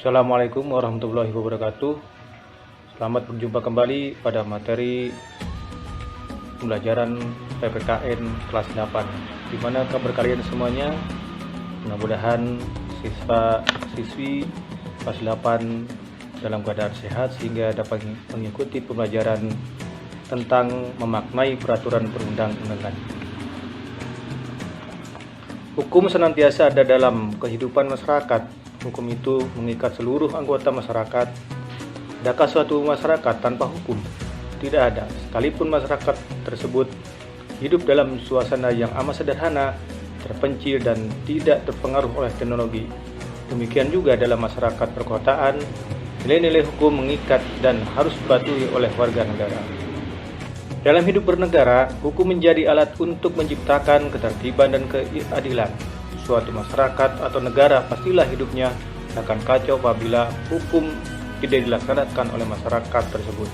Assalamualaikum warahmatullahi wabarakatuh. Selamat berjumpa kembali pada materi pembelajaran PPKN kelas 8. Gimana kabar kalian semuanya? Mudah-mudahan siswa-siswi kelas 8 dalam keadaan sehat sehingga dapat mengikuti pembelajaran tentang memaknai peraturan perundang-undangan. Hukum senantiasa ada dalam kehidupan masyarakat. Hukum itu mengikat seluruh anggota masyarakat. Adakah suatu masyarakat tanpa hukum? Tidak ada. Sekalipun masyarakat tersebut hidup dalam suasana yang amat sederhana, terpencil dan tidak terpengaruh oleh teknologi. Demikian juga dalam masyarakat perkotaan, nilai-nilai hukum mengikat dan harus dipatuhi oleh warga negara. Dalam hidup bernegara, hukum menjadi alat untuk menciptakan ketertiban dan keadilan. Suatu masyarakat atau negara pastilah hidupnya akan kacau apabila hukum tidak dilaksanakan oleh masyarakat tersebut.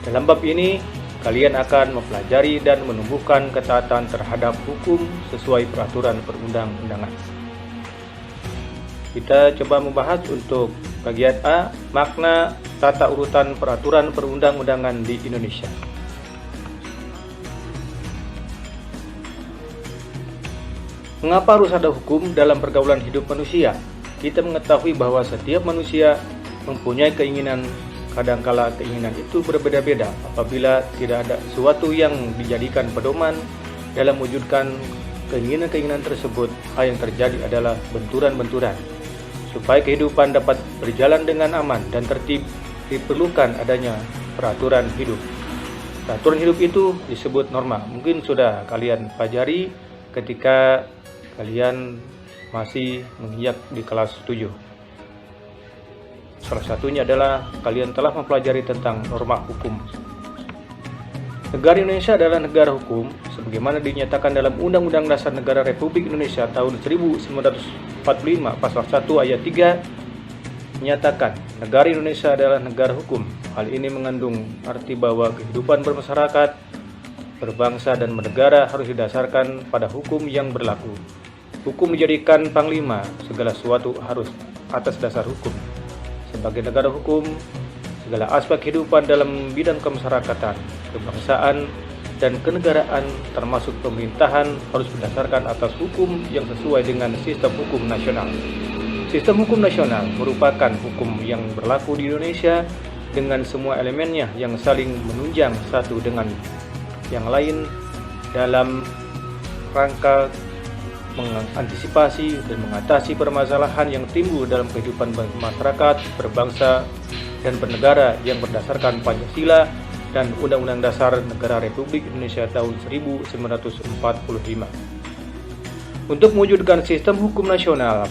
Dalam bab ini, kalian akan mempelajari dan menumbuhkan ketaatan terhadap hukum sesuai peraturan perundang-undangan. Kita coba membahas untuk bagian A, makna tata urutan peraturan perundang-undangan di Indonesia. Mengapa harus ada hukum dalam pergaulan hidup manusia? Kita mengetahui bahwa setiap manusia mempunyai keinginan, kadangkala keinginan itu berbeda-beda. Apabila tidak ada sesuatu yang dijadikan pedoman dalam mewujudkan keinginan-keinginan tersebut, hal yang terjadi adalah benturan-benturan. Supaya kehidupan dapat berjalan dengan aman dan tertib, diperlukan adanya peraturan hidup. Peraturan hidup itu disebut norma. Mungkin sudah kalian pelajari ketika kalian masih menginjak di kelas 7. Salah satunya adalah kalian telah mempelajari tentang norma hukum. Negara Indonesia adalah negara hukum sebagaimana dinyatakan dalam Undang-Undang Dasar Negara Republik Indonesia tahun 1945 pasal 1 ayat 3 menyatakan negara Indonesia adalah negara hukum. Hal ini mengandung arti bahwa kehidupan bermasyarakat, berbangsa dan bernegara harus didasarkan pada hukum yang berlaku. Hukum menjadikan panglima, segala sesuatu harus atas dasar hukum. Sebagai negara hukum, segala aspek kehidupan dalam bidang kemasyarakatan, kebangsaan, dan kenegaraan termasuk pemerintahan harus berdasarkan atas hukum yang sesuai dengan sistem hukum nasional. Sistem hukum nasional merupakan hukum yang berlaku di Indonesia dengan semua elemennya yang saling menunjang satu dengan yang lain dalam rangka mengantisipasi dan mengatasi permasalahan yang timbul dalam kehidupan masyarakat, berbangsa, dan bernegara yang berdasarkan Pancasila dan Undang-Undang Dasar Negara Republik Indonesia tahun 1945. Untuk mewujudkan sistem hukum nasional,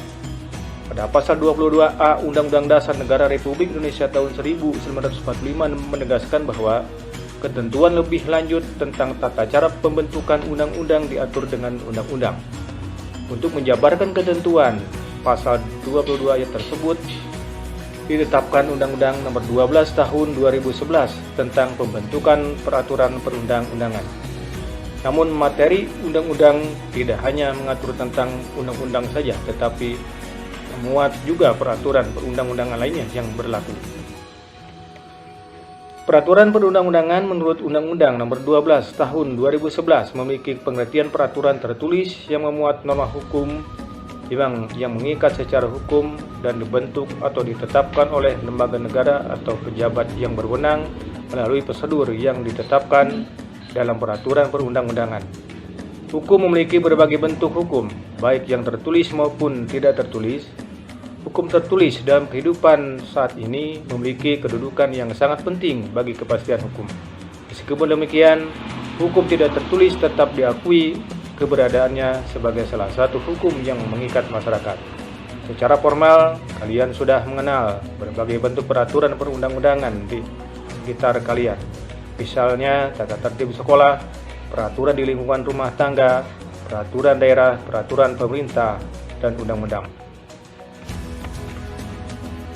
pada pasal 22A Undang-Undang Dasar Negara Republik Indonesia tahun 1945 menegaskan bahwa ketentuan lebih lanjut tentang tata cara pembentukan undang-undang diatur dengan undang-undang. Untuk menjabarkan ketentuan pasal 22 ayat tersebut, ditetapkan Undang-Undang Nomor 12 Tahun 2011 tentang pembentukan peraturan perundang-undangan. Namun materi undang-undang tidak hanya mengatur tentang undang-undang saja, tetapi memuat juga peraturan perundang-undangan lainnya yang berlaku. Peraturan perundang-undangan menurut Undang-Undang Nomor 12 Tahun 2011 memiliki pengertian peraturan tertulis yang memuat norma hukum yang mengikat secara hukum dan dibentuk atau ditetapkan oleh lembaga negara atau pejabat yang berwenang melalui prosedur yang ditetapkan dalam peraturan perundang-undangan. Hukum memiliki berbagai bentuk hukum, baik yang tertulis maupun tidak tertulis. Hukum tertulis dalam kehidupan saat ini memiliki kedudukan yang sangat penting bagi kepastian hukum. Meskipun demikian, hukum tidak tertulis tetap diakui keberadaannya sebagai salah satu hukum yang mengikat masyarakat. Secara formal, kalian sudah mengenal berbagai bentuk peraturan perundang-undangan di sekitar kalian. Misalnya, tata tertib sekolah, peraturan di lingkungan rumah tangga, peraturan daerah, peraturan pemerintah, dan undang-undang.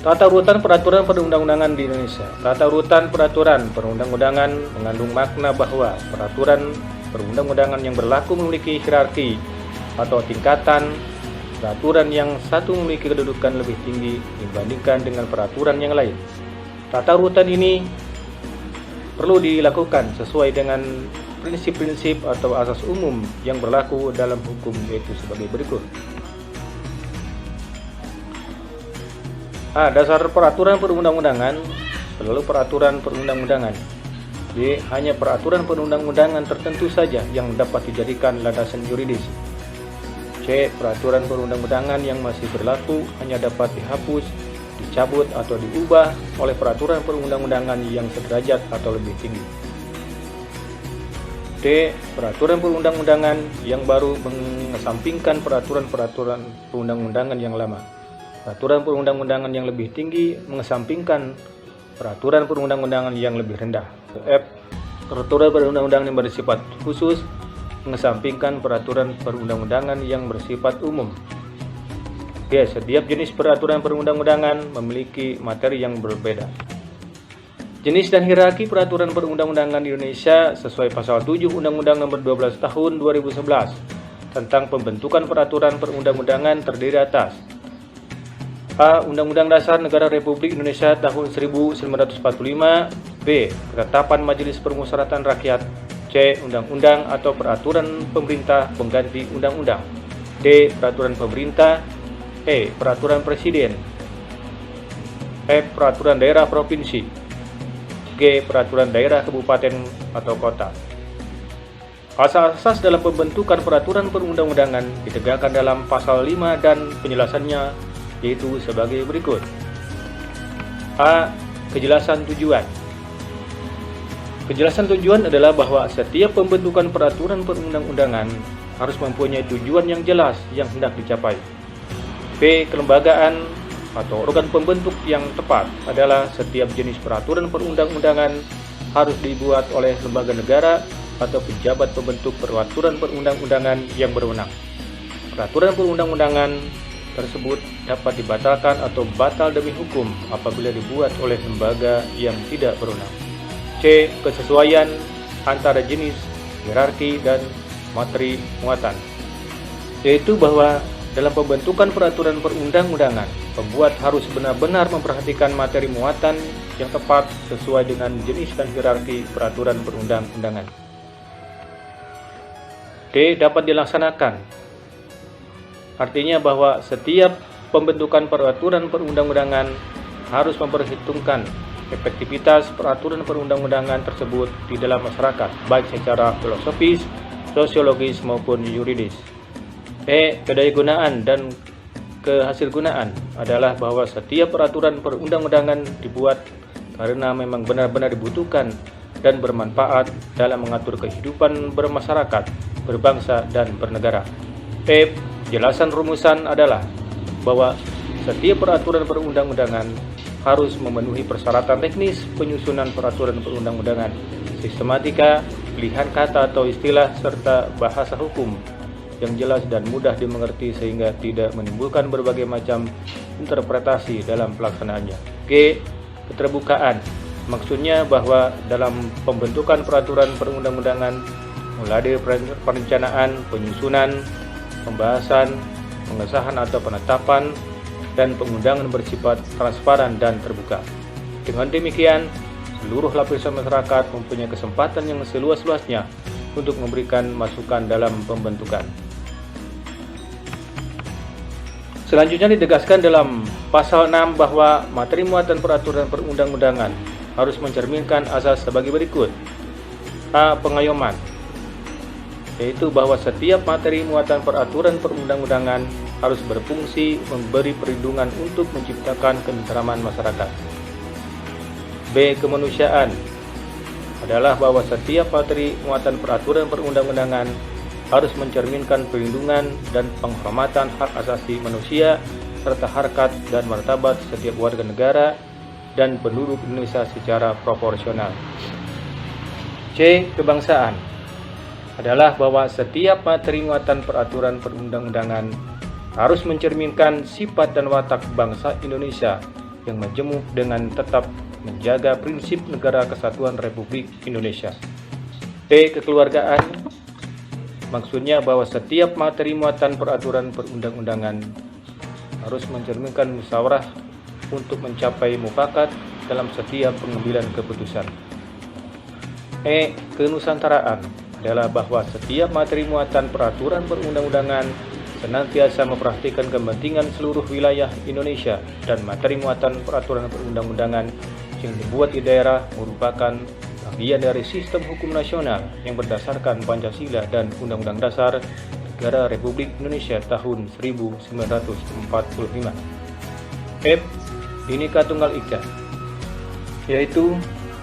Tata urutan peraturan perundang-undangan di Indonesia. Tata urutan peraturan perundang-undangan mengandung makna bahwa peraturan perundang-undangan yang berlaku memiliki hierarki atau tingkatan peraturan yang satu memiliki kedudukan lebih tinggi dibandingkan dengan peraturan yang lain. Tata urutan ini perlu dilakukan sesuai dengan prinsip-prinsip atau asas umum yang berlaku dalam hukum, yaitu sebagai berikut. A. Dasar peraturan perundang-undangan. Selalu peraturan perundang-undangan. B. Hanya peraturan perundang-undangan tertentu saja yang dapat dijadikan landasan yuridis. C. Peraturan perundang-undangan yang masih berlaku hanya dapat dihapus, dicabut atau diubah oleh peraturan perundang-undangan yang sederajat atau lebih tinggi. D. Peraturan perundang-undangan yang baru mengesampingkan peraturan-peraturan perundang-undangan yang lama. Peraturan perundang-undangan yang lebih tinggi mengesampingkan peraturan perundang-undangan yang lebih rendah. F. Peraturan perundang-undangan yang bersifat khusus mengesampingkan peraturan perundang-undangan yang bersifat umum. G. Setiap jenis peraturan perundang-undangan memiliki materi yang berbeda. Jenis dan hierarki peraturan perundang-undangan di Indonesia sesuai pasal 7 Undang-Undang Nomor 12 Tahun 2011 tentang pembentukan peraturan perundang-undangan terdiri atas: A. Undang-Undang Dasar Negara Republik Indonesia tahun 1945. B. Ketetapan Majelis Permusyawaratan Rakyat. C. Undang-undang atau peraturan pemerintah pengganti undang-undang. D. Peraturan pemerintah. E. Peraturan presiden. F. Peraturan daerah provinsi. G. Peraturan daerah kabupaten atau kota. Asas-asas dalam pembentukan peraturan perundang-undangan ditegakkan dalam pasal 5 dan penjelasannya yaitu sebagai berikut. A. Kejelasan tujuan. Kejelasan tujuan adalah bahwa setiap pembentukan peraturan perundang-undangan harus mempunyai tujuan yang jelas yang hendak dicapai. B. Kelembagaan atau organ pembentuk yang tepat adalah setiap jenis peraturan perundang-undangan harus dibuat oleh lembaga negara atau pejabat pembentuk peraturan perundang-undangan yang berwenang. Peraturan perundang-undangan tersebut dapat dibatalkan atau batal demi hukum apabila dibuat oleh lembaga yang tidak berwenang. C. Kesesuaian antara jenis, hierarki, dan materi muatan, yaitu bahwa dalam pembentukan peraturan perundang-undangan, pembuat harus benar-benar memperhatikan materi muatan yang tepat sesuai dengan jenis dan hierarki peraturan perundang-undangan. D. Dapat dilaksanakan, artinya bahwa setiap pembentukan peraturan perundang-undangan harus memperhitungkan efektivitas peraturan perundang-undangan tersebut di dalam masyarakat, baik secara filosofis, sosiologis maupun yuridis. E. Kedayagunaan dan kehasilgunaan adalah bahwa setiap peraturan perundang-undangan dibuat karena memang benar-benar dibutuhkan dan bermanfaat dalam mengatur kehidupan bermasyarakat, berbangsa, dan bernegara. F. Jelasan rumusan adalah bahwa setiap peraturan perundang-undangan harus memenuhi persyaratan teknis penyusunan peraturan perundang-undangan, sistematika, pilihan kata atau istilah, serta bahasa hukum yang jelas dan mudah dimengerti sehingga tidak menimbulkan berbagai macam interpretasi dalam pelaksanaannya. G. Keterbukaan. Maksudnya bahwa dalam pembentukan peraturan perundang-undangan mulai dari perencanaan, penyusunan, pembahasan, pengesahan atau penetapan, dan pengundangan bersifat transparan dan terbuka. Dengan demikian, seluruh lapisan masyarakat mempunyai kesempatan yang seluas-luasnya untuk memberikan masukan dalam pembentukan. Selanjutnya ditegaskan dalam pasal 6 bahwa materi muatan peraturan perundang-undangan harus mencerminkan asas sebagai berikut. A. Pengayoman, yaitu bahwa setiap materi muatan peraturan perundang-undangan harus berfungsi memberi perlindungan untuk menciptakan ketentraman masyarakat. B. Kemanusiaan adalah bahwa setiap materi muatan peraturan perundang-undangan harus mencerminkan perlindungan dan penghormatan hak asasi manusia serta harkat dan martabat setiap warga negara dan penduduk Indonesia secara proporsional. C. Kebangsaan adalah bahwa setiap materi muatan peraturan perundang-undangan harus mencerminkan sifat dan watak bangsa Indonesia yang majemuk dengan tetap menjaga prinsip Negara Kesatuan Republik Indonesia. D. Kekeluargaan Maksudnya bahwa setiap materi muatan peraturan perundang-undangan harus mencerminkan musyawarah untuk mencapai mufakat dalam setiap pengambilan keputusan. Kenusantaraan adalah bahwa setiap materi muatan peraturan perundang-undangan senantiasa memperhatikan kepentingan seluruh wilayah Indonesia, dan materi muatan peraturan perundang-undangan yang dibuat di daerah merupakan bagian dari sistem hukum nasional yang berdasarkan Pancasila dan Undang-Undang Dasar Negara Republik Indonesia tahun 1945. Bhinneka Tunggal Ika, yaitu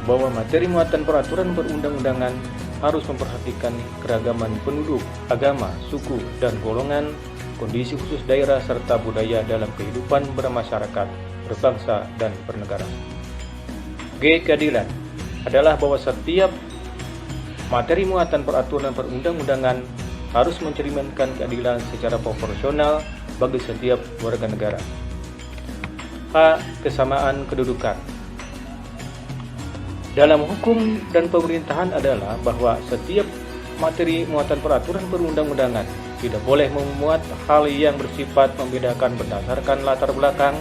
bahwa materi muatan peraturan perundang-undangan harus memperhatikan keragaman penduduk, agama, suku, dan golongan, kondisi khusus daerah, serta budaya dalam kehidupan bermasyarakat, berbangsa, dan bernegara. Keadilan adalah bahwa setiap materi muatan peraturan perundang-undangan harus mencerminkan keadilan secara proporsional bagi setiap warga negara. Kesamaan kedudukan dalam hukum dan pemerintahan adalah bahwa setiap materi muatan peraturan perundang-undangan tidak boleh memuat hal yang bersifat membedakan berdasarkan latar belakang,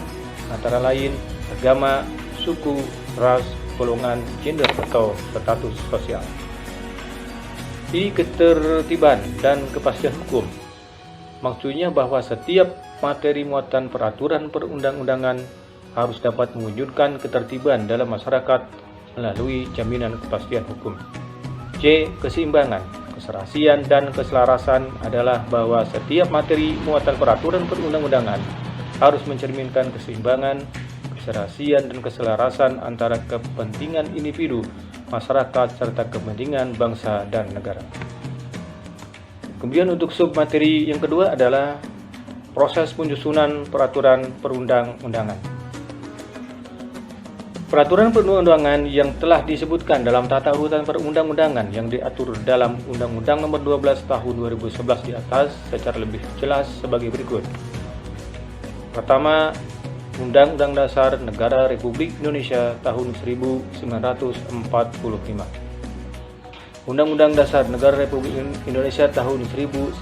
antara lain agama, suku, ras, golongan, gender, atau status sosial. Ketertiban dan kepastian hukum, maksudnya bahwa setiap materi muatan peraturan perundang-undangan harus dapat mewujudkan ketertiban dalam masyarakat melalui jaminan kepastian hukum. Keseimbangan, keserasian, dan keselarasan adalah bahwa setiap materi muatan peraturan perundang-undangan harus mencerminkan keseimbangan, keserasian, dan keselarasan antara kepentingan individu, masyarakat, serta kepentingan bangsa dan negara. Kemudian untuk submateri yang kedua adalah proses penyusunan peraturan perundang-undangan. Peraturan perundang-undangan yang telah disebutkan dalam tata urutan perundang-undangan yang diatur dalam Undang-Undang Nomor 12 Tahun 2011 di atas secara lebih jelas sebagai berikut. Pertama, Undang-Undang Dasar Negara Republik Indonesia tahun 1945. Undang-Undang Dasar Negara Republik Indonesia tahun 1945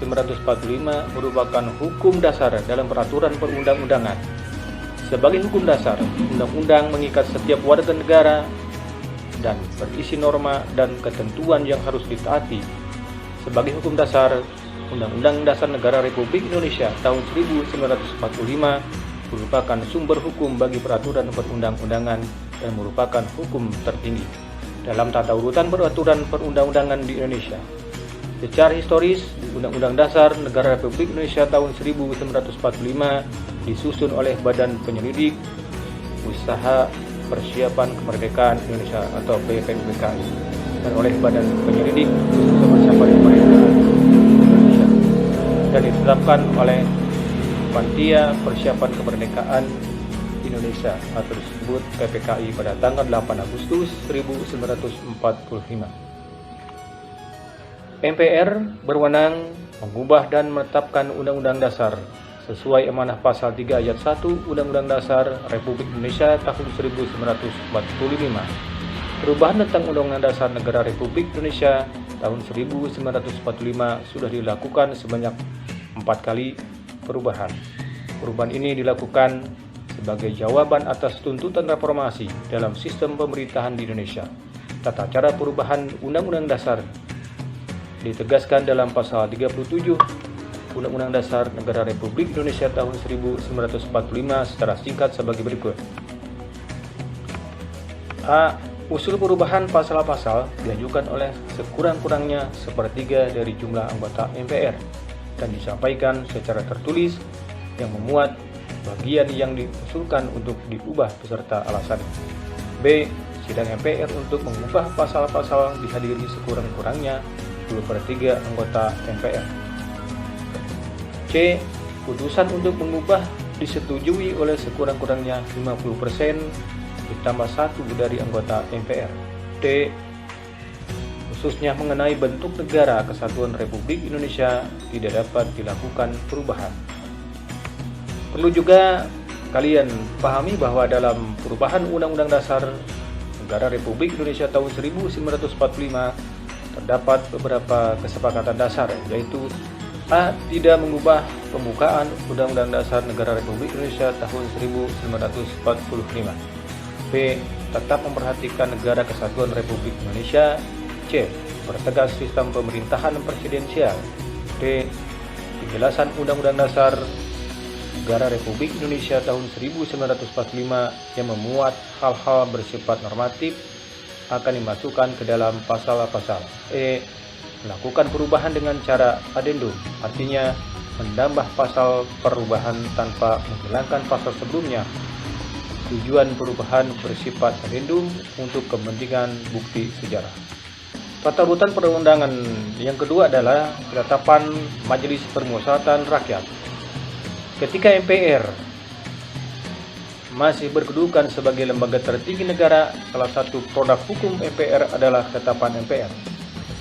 merupakan hukum dasar dalam peraturan perundang-undangan. Sebagai hukum dasar, undang-undang mengikat setiap warga negara dan berisi norma dan ketentuan yang harus ditaati. Sebagai hukum dasar, Undang-Undang Dasar Negara Republik Indonesia tahun 1945 merupakan sumber hukum bagi peraturan perundang-undangan dan merupakan hukum tertinggi dalam tata urutan peraturan perundang-undangan di Indonesia. Secara historis, Undang-Undang Dasar Negara Republik Indonesia tahun 1945 disusun oleh Badan Penyelidik Usaha Persiapan Kemerdekaan Indonesia atau BPUPKI dan oleh Badan Penyelidik Usaha Persiapan Kemerdekaan Indonesia dan ditetapkan oleh Panitia Persiapan Kemerdekaan Indonesia atau disebut PPKI pada tanggal 8 Agustus 1945. MPR berwenang mengubah dan menetapkan Undang-Undang Dasar sesuai amanah pasal 3 ayat 1 Undang-Undang Dasar Republik Indonesia tahun 1945. Perubahan tentang Undang-Undang Dasar Negara Republik Indonesia tahun 1945 sudah dilakukan sebanyak 4 kali perubahan. Perubahan ini dilakukan sebagai jawaban atas tuntutan reformasi dalam sistem pemerintahan di Indonesia. Tata cara perubahan Undang-Undang Dasar ditegaskan dalam pasal 37 Undang-Undang Dasar Negara Republik Indonesia tahun 1945 secara singkat sebagai berikut. Usul perubahan pasal-pasal diajukan oleh sekurang-kurangnya sepertiga dari jumlah anggota MPR dan disampaikan secara tertulis yang memuat bagian yang diusulkan untuk diubah beserta alasan. Sidang MPR untuk mengubah pasal-pasal dihadiri sekurang-kurangnya 2/3 anggota MPR. Putusan untuk mengubah disetujui oleh sekurang-kurangnya 50% ditambah 1 dari anggota MPR. Khususnya mengenai bentuk negara kesatuan Republik Indonesia tidak dapat dilakukan perubahan. Perlu juga kalian pahami bahwa dalam perubahan Undang-Undang Dasar Negara Republik Indonesia tahun 1945 terdapat beberapa kesepakatan dasar, yaitu A. Tidak mengubah pembukaan Undang-Undang Dasar Negara Republik Indonesia tahun 1945. B. Tetap memperhatikan negara kesatuan Republik Indonesia. C. Bertegas sistem pemerintahan presidensial. D. Penjelasan Undang-Undang Dasar Negara Republik Indonesia tahun 1945 yang memuat hal-hal bersifat normatif akan dimasukkan ke dalam pasal-pasal. E. Melakukan perubahan dengan cara adendum, artinya menambah pasal perubahan tanpa menghilangkan pasal sebelumnya. Tujuan perubahan bersifat adendum untuk kepentingan bukti sejarah. Tata urutan perundangan yang kedua adalah ketetapan Majelis Permusyawaratan Rakyat. Ketika MPR masih berkedudukan sebagai lembaga tertinggi negara, salah satu produk hukum MPR adalah ketetapan MPR.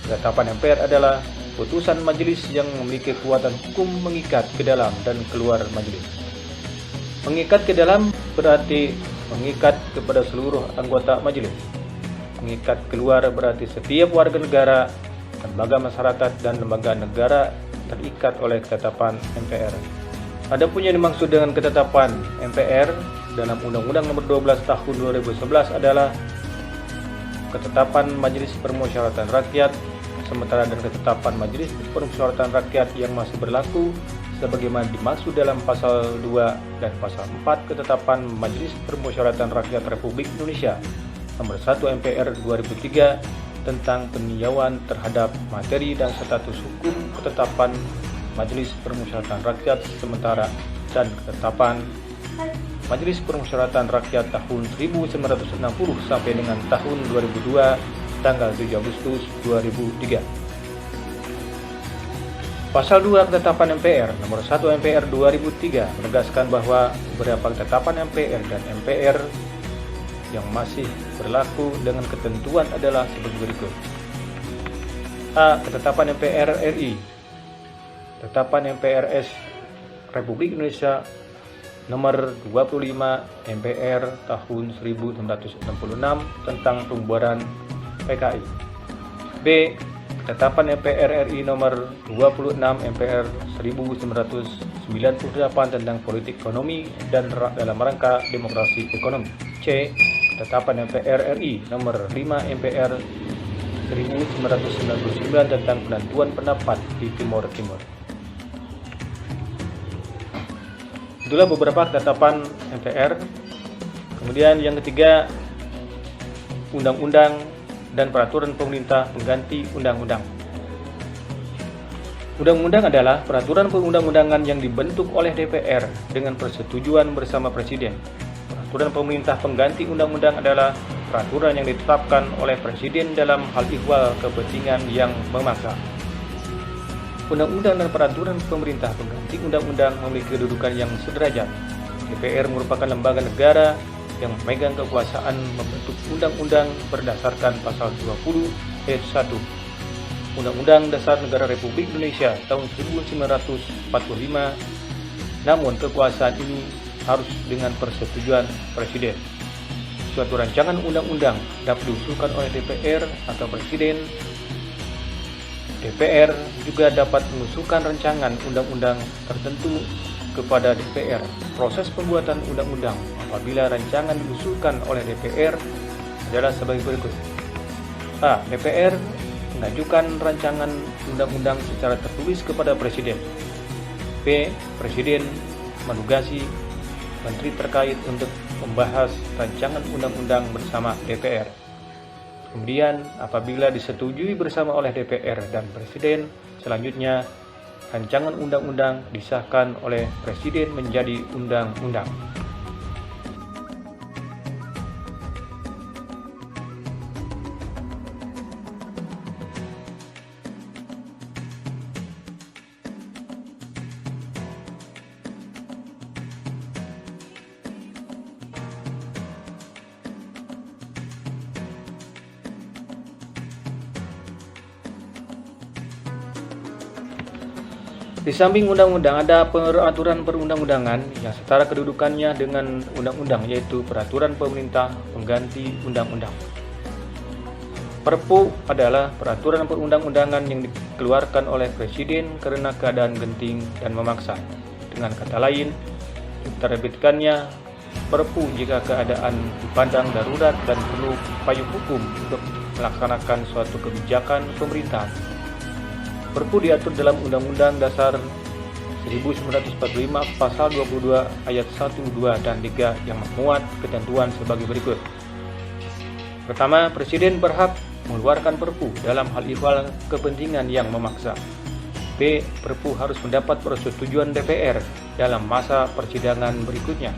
Ketetapan MPR adalah putusan majelis yang memiliki kekuatan hukum mengikat ke dalam dan keluar majelis. Mengikat ke dalam berarti mengikat kepada seluruh anggota majelis. Mengikat keluar berarti setiap warga negara, lembaga masyarakat, dan lembaga negara terikat oleh ketetapan MPR. Adapun yang dimaksud dengan ketetapan MPR dalam Undang-Undang Nomor 12 Tahun 2011 adalah ketetapan Majelis Permusyawaratan Rakyat, sementara dan ketetapan Majelis Permusyawaratan Rakyat yang masih berlaku sebagaimana dimaksud dalam pasal 2 dan pasal 4 ketetapan Majelis Permusyawaratan Rakyat Republik Indonesia Nomor 1 MPR 2003 tentang peninjauan terhadap materi dan status hukum ketetapan Majelis Permusyawaratan Rakyat sementara dan ketetapan Majelis Permusyawaratan Rakyat tahun 1960 sampai dengan tahun 2002 tanggal 7 Agustus 2003. Pasal 2 Ketetapan MPR Nomor 1 MPR 2003 menegaskan bahwa beberapa ketetapan MPR dan MPR yang masih berlaku dengan ketentuan adalah sebagai berikut. A. Ketetapan MPR RI. Ketetapan MPRS Republik Indonesia Nomor 25 MPR tahun 1966 tentang pembubaran PKI. B. Ketetapan MPR RI Nomor 26 MPR 1998 tentang politik ekonomi dan dalam rangka demokrasi ekonomi. C. Ketetapan MPR RI Nomor 5 MPR 1999 tentang penentuan pendapat di Timor Timur. Itulah beberapa ketetapan MPR. Kemudian yang ketiga, undang-undang dan peraturan pemerintah pengganti undang-undang. Undang-undang adalah peraturan perundang-undangan yang dibentuk oleh DPR dengan persetujuan bersama Presiden. Peraturan pemerintah pengganti undang-undang adalah peraturan yang ditetapkan oleh Presiden dalam hal ihwal kepentingan yang memaksa. Undang-undang dan peraturan pemerintah pengganti undang-undang memiliki kedudukan yang sederajat. DPR merupakan lembaga negara yang memegang kekuasaan membentuk undang-undang berdasarkan pasal 20 ayat 1 Undang-Undang Dasar Negara Republik Indonesia tahun 1945. Namun kekuasaan ini harus dengan persetujuan Presiden. Suatu rancangan undang-undang dapat diusulkan oleh DPR atau Presiden. DPR juga dapat mengusulkan rancangan undang-undang tertentu kepada DPR. Proses pembuatan undang-undang apabila rancangan diusulkan oleh DPR adalah sebagai berikut. A. DPR mengajukan rancangan undang-undang secara tertulis kepada Presiden. B. Presiden menugasi Menteri terkait untuk membahas rancangan undang-undang bersama DPR. Kemudian, apabila disetujui bersama oleh DPR dan Presiden, selanjutnya rancangan undang-undang disahkan oleh Presiden menjadi undang-undang. Di samping undang-undang ada peraturan perundang-undangan yang setara kedudukannya dengan undang-undang, yaitu peraturan pemerintah pengganti undang-undang. Perpu adalah peraturan perundang-undangan yang dikeluarkan oleh Presiden karena keadaan genting dan memaksa. Dengan kata lain, diterbitkannya Perpu jika keadaan dipandang darurat dan perlu payung hukum untuk melaksanakan suatu kebijakan pemerintah. Perpu diatur dalam Undang-Undang Dasar 1945 Pasal 22 Ayat 1, 2, dan 3 yang memuat ketentuan sebagai berikut. Pertama, Presiden berhak mengeluarkan Perpu dalam hal ihwal kepentingan yang memaksa. B. Perpu harus mendapat persetujuan DPR dalam masa persidangan berikutnya.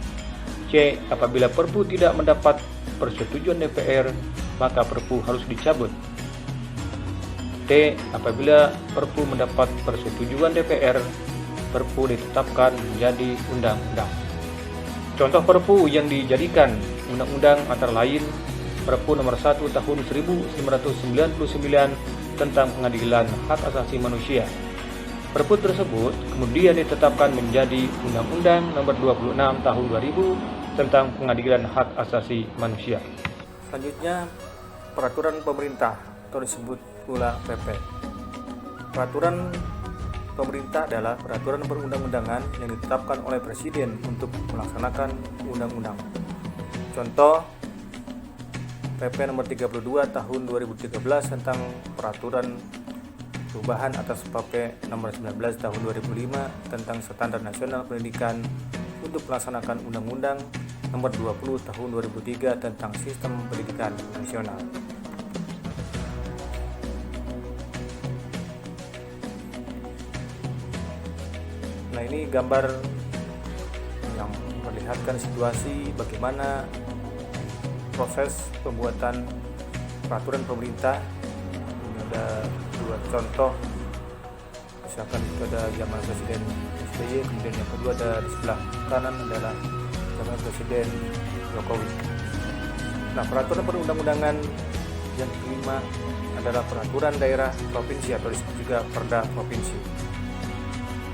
C. Apabila Perpu tidak mendapat persetujuan DPR, maka Perpu harus dicabut. D. Apabila Perpu mendapat persetujuan DPR, Perpu ditetapkan menjadi undang-undang. Contoh Perpu yang dijadikan undang-undang antara lain Perpu nomor 1 tahun 1999 tentang Pengadilan Hak Asasi Manusia. Perpu tersebut kemudian ditetapkan menjadi Undang-Undang nomor 26 tahun 2000 tentang Pengadilan Hak Asasi Manusia. Selanjutnya, peraturan pemerintah atau disebut pula PP. Peraturan pemerintah adalah peraturan perundang-undangan yang ditetapkan oleh Presiden untuk melaksanakan undang-undang. Contoh PP nomor 32 tahun 2013 tentang peraturan perubahan atas PP nomor 19 tahun 2005 tentang standar nasional pendidikan untuk melaksanakan Undang-Undang nomor 20 tahun 2003 tentang sistem pendidikan nasional. Nah, ini gambar yang memperlihatkan situasi bagaimana proses pembuatan peraturan pemerintah. Ini ada dua contoh, misalkan itu ada zaman Presiden SBY, kemudian yang kedua ada di sebelah kanan adalah zaman Presiden Jokowi. Nah, peraturan perundang-undangan yang kelima adalah peraturan daerah provinsi atau disebut juga Perda provinsi.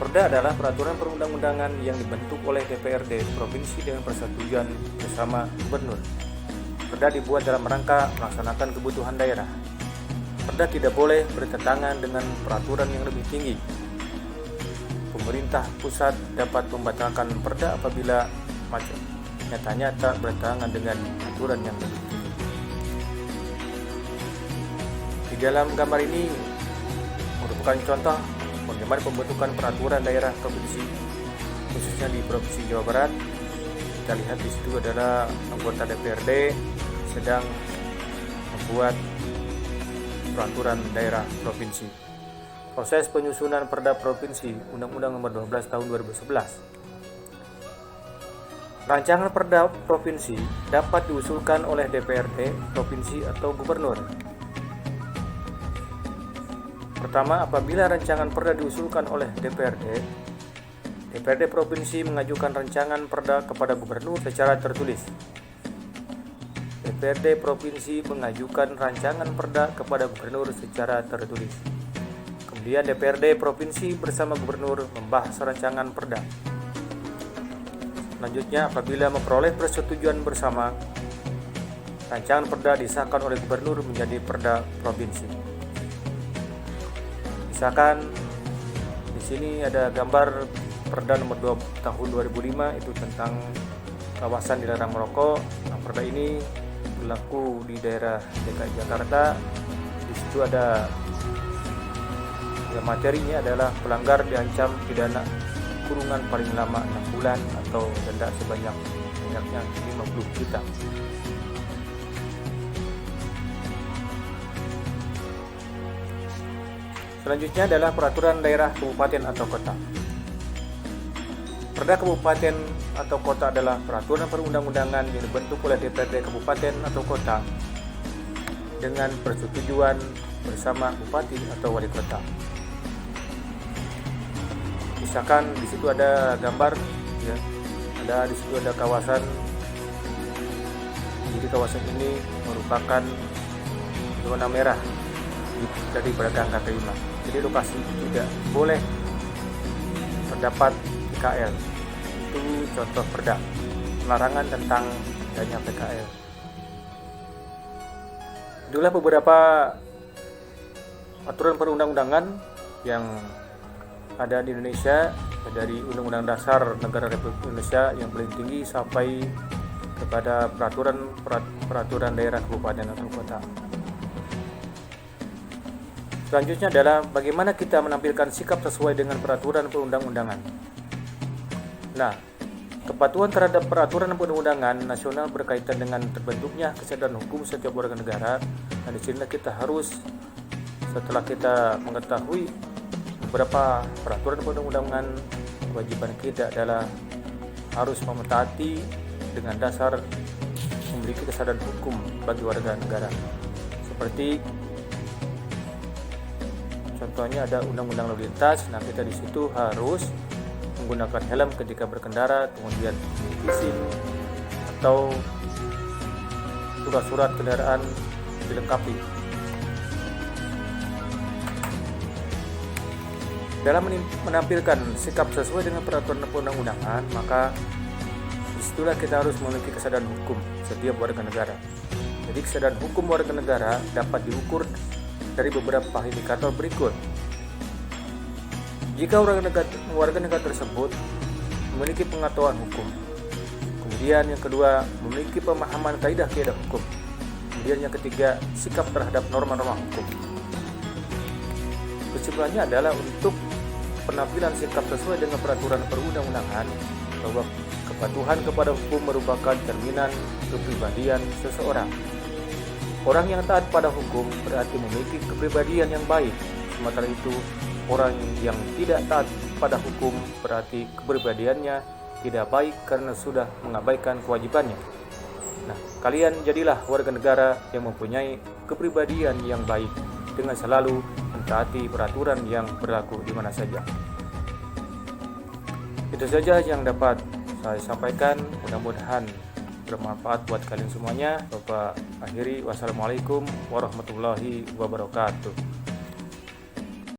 Perda adalah peraturan perundang-undangan yang dibentuk oleh DPRD provinsi dengan persetujuan bersama gubernur. Perda dibuat dalam rangka melaksanakan kebutuhan daerah. Perda tidak boleh bertentangan dengan peraturan yang lebih tinggi. Pemerintah pusat dapat membatalkan perda apabila nyata-nyata bertentangan dengan aturan yang lebih tinggi. Di dalam gambar ini merupakan contoh bagaimana pembentukan peraturan daerah provinsi, khususnya di Provinsi Jawa Barat. Kita lihat di situ adalah anggota DPRD sedang membuat peraturan daerah provinsi. Proses penyusunan Perda Provinsi Undang-Undang Nomor 12 Tahun 2011. Rancangan Perda Provinsi dapat diusulkan oleh DPRD provinsi atau gubernur. Pertama, apabila rancangan perda diusulkan oleh DPRD provinsi mengajukan rancangan perda kepada gubernur secara tertulis. DPRD provinsi mengajukan rancangan perda kepada gubernur secara tertulis. Kemudian DPRD provinsi bersama gubernur membahas rancangan perda. Selanjutnya, apabila memperoleh persetujuan bersama, rancangan perda disahkan oleh gubernur menjadi perda provinsi. Misalkan di sini ada gambar Perda nomor 2 tahun 2005 itu tentang kawasan dilarang merokok. Nah, perda ini berlaku di daerah DKI Jakarta. Di situ ada materinya adalah pelanggar diancam pidana kurungan paling lama 6 bulan atau denda banyaknya 50 juta. Selanjutnya adalah peraturan daerah kabupaten atau kota. Perda kabupaten atau kota adalah peraturan perundang-undangan yang dibentuk oleh DPRD kabupaten atau kota dengan persetujuan bersama bupati atau wali kota. Misalkan di situ ada gambar, ya, di situ ada kawasan. Jadi kawasan ini merupakan zona merah dari pedagang kaki lima. Jadi lokasi itu tidak boleh terdapat PKL. Itu contoh perda, larangan tentang adanya PKL. Itulah beberapa aturan perundang-undangan yang ada di Indonesia, dari Undang-Undang Dasar Negara Republik Indonesia yang paling tinggi sampai kepada peraturan daerah kabupaten atau kota. Selanjutnya adalah bagaimana kita menampilkan sikap sesuai dengan peraturan perundang-undangan. Nah, kepatuhan terhadap peraturan perundang-undangan nasional berkaitan dengan terbentuknya kesadaran hukum setiap warga negara. Dan di sini kita harus, setelah kita mengetahui beberapa peraturan perundang-undangan, kewajiban kita adalah harus mentaati dengan dasar memiliki kesadaran hukum bagi warga negara. Seperti contohnya ada undang-undang lalu lintas. Nah, kita di situ harus menggunakan helm ketika berkendara, kemudian memiliki SIM atau surat-surat kendaraan dilengkapi. Dalam menampilkan sikap sesuai dengan peraturan perundang-undangan, maka disitulah kita harus memiliki kesadaran hukum setiap warga negara. Jadi kesadaran hukum warga negara dapat diukur dari beberapa indikator berikut. Jika warga negara tersebut memiliki pengetahuan hukum, kemudian yang kedua memiliki pemahaman kaidah-kaidah hukum, kemudian yang ketiga sikap terhadap norma-norma hukum. Kesimpulannya adalah untuk penampilan sikap sesuai dengan peraturan perundang-undangan, bahwa kepatuhan kepada hukum merupakan cerminan kepribadian seseorang. Orang yang taat pada hukum berarti memiliki kepribadian yang baik. Sementara itu, orang yang tidak taat pada hukum berarti kepribadiannya tidak baik karena sudah mengabaikan kewajibannya. Nah, kalian jadilah warga negara yang mempunyai kepribadian yang baik dengan selalu mentaati peraturan yang berlaku di mana saja. Itu saja yang dapat saya sampaikan, mudah-mudahan bermanfaat buat kalian semuanya. Bapak akhiri, wassalamualaikum warahmatullahi wabarakatuh.